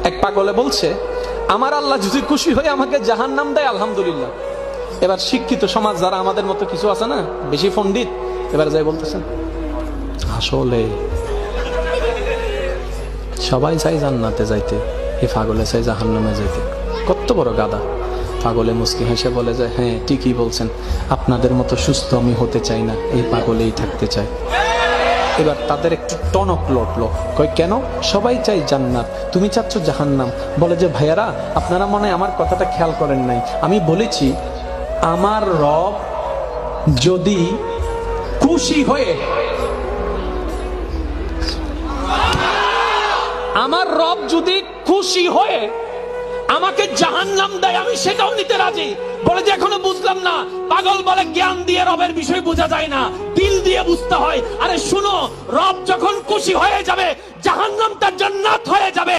এক পাগলে বলছে, আমার আল্লাহ যদি খুশি হয়ে আমাকে জাহান্নাম দেয় আলহামদুলিল্লাহ। এবার শিক্ষিত সমাজ যারা আমাদের মতো কিছু আছে না, বেশি পণ্ডিত, এবার যাই বলতেছেন আসলে সবাই চাই জান্নাতে যাইতে, এই পাগলে চাই জাহান্নামে যাইতে। কত বড় গাদা! পাগলে মুস্কি হেসে বলে যায়, হ্যাঁ ঠিকই বলছেন, আপনাদের মতো সুস্থ আমি হতে চাই না, এই পাগলেই থাকতে চাই। এবার তাদের একটু টনক লটলো, কই কেন? সবাই চাই জান্নাত, তুমি চাচ্ছ জাহান্নাম। বলে যে ভাইয়ারা, আপনারা মনে হয় আমার কথাটা খেয়াল করেন নাই, আমি বলেছি আমার রব যদি খুশি হয়ে, আমার রব যদি খুশি হয়ে আমাকে জাহান্নাম দেয় আমি সেটাও নিতে রাজি। বলে যে এখনো বুঝলাম না। পাগল বলে জ্ঞান দিয়ে রবের বিষয় বোঝা যায় না, দিল দিয়ে বুঝতে হয়। আরে শুনো, রব যখন খুশি হয়ে যাবে জাহান্নামটা জান্নাত হয়ে যাবে।